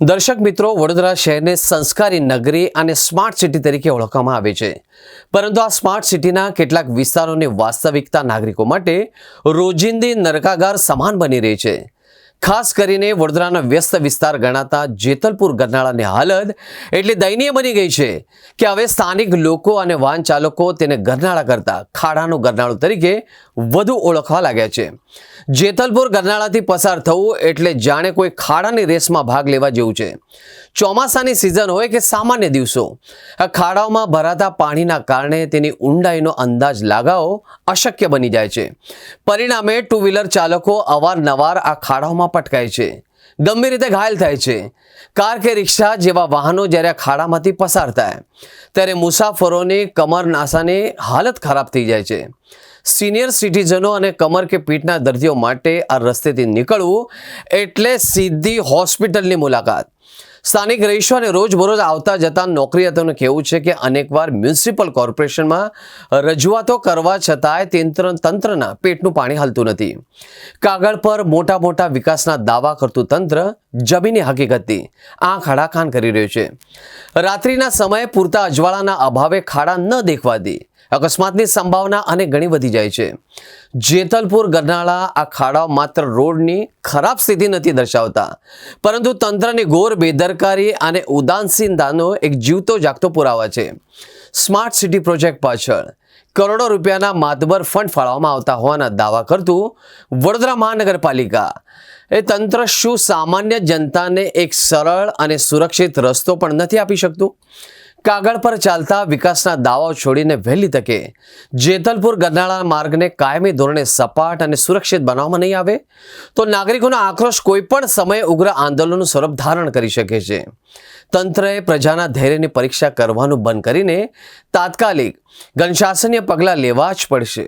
દર્શક મિત્રો, વડોદરા શહેરને સંસ્કારી નગરી અને સ્માર્ટ સિટી તરીકે ઓળખવામાં આવે છે, પરંતુ આ સ્માર્ટ સિટીના કેટલાક વિસ્તારોની વાસ્તવિકતા નાગરિકો માટે રોજિંદી નરકાગાર સમાન બની રહી છે। ખાસ કરીને વડોદરાના વ્યસ્ત વિસ્તાર ગણાતા જેતલપુર ગરનાળાની હાલત એટલી દયનીય બની ગઈ છે કે હવે સ્થાનિક લોકો અને વાહન ચાલકો તેને ગરનાળા કરતા ખાડાનું ગરનાળું તરીકે વધુ ઓળખવા લાગ્યા છે। જેતલપુર ગરનાળાથી પસાર થવું એટલે જાણે કોઈ ખાડાની રેસમાં ભાગ લેવા જેવું છે। ચોમાસાની સિઝન હોય કે સામાન્ય દિવસો, આ ખાડાઓમાં ભરાતા પાણીના કારણે તેની ઊંડાઈનો અંદાજ લગાવવો અશક્ય બની જાય છે। પરિણામે ટુ વ્હીલર ચાલકો અવારનવાર આ ખાડાઓમાં પટકાય છે, ગંભીર રીતે ઘાયલ થાય છે। કાર કે રિક્ષા જેવા વાહનો જ્યારે ખાડામાંથી પસાર થાય ત્યારે મુસાફરોની કમર નાસાની હાલત ખરાબ થઈ જાય છે। સિનિયર સિટીઝનો અને કમર કે પીઠના દર્દીઓ માટે આ રસ્તેથી નીકળવું એટલે સીધી હોસ્પિટલની મુલાકાત। સ્થાનિક રહીશો અને રોજબરોજ આવતા જતા નોકરિયાતોનું કહેવું છે કે અનેકવાર મ્યુનિસિપલ કોર્પોરેશનમાં રજૂઆતો કરવા છતાંય તંત્રના પેટનું પાણી હલતું નથી। કાગળ પર મોટા મોટા વિકાસના દાવા કરતું તંત્ર જમીની હકીકતથી આંખ આડાકાન કરી રહ્યું છે। રાત્રિના સમયે પૂરતા અજવાળાના અભાવે ખાડા ન દેખવાથી અકસ્માતની સંભાવના અને ઘણી વધી જાય છે। જેતલપુર ગરનાળા આ ખાડાઓ માત્ર રોડની ખરાબ સ્થિતિ નથી દર્શાવતા, પરંતુ તંત્રની ઘોર બેદરકારી અને ઉદાસીનતાનો એક જીવતો જાગતો પુરાવા છે। સ્માર્ટ સિટી પ્રોજેક્ટ પાછળ કરોડો રૂપિયાના માતબર ફંડ ફાળવવામાં આવતા હોવાના દાવા કરતું વડોદરા મહાનગરપાલિકા એ તંત્ર શું સામાન્ય જનતાને એક સરળ અને સુરક્ષિત રસ્તો પણ નથી આપી શકતું? કાગળ પર ચાલતા વિકાસના દાવાઓ છોડીને વહેલી તકે જેતલપુર ગરનાળા માર્ગને કાયમી ધોરણે સપાટ અને સુરક્ષિત બનાવવામાં નહીં આવે તો નાગરિકોનો આક્રોશ કોઈ પણ સમયે ઉગ્ર આંદોલનનું સ્વરૂપ ધારણ કરી શકે છે। તંત્રએ પ્રજાના ધૈર્યની પરીક્ષા કરવાનું બંધ કરીને તાત્કાલિક ગણશાસનીય પગલાં લેવા જ પડશે।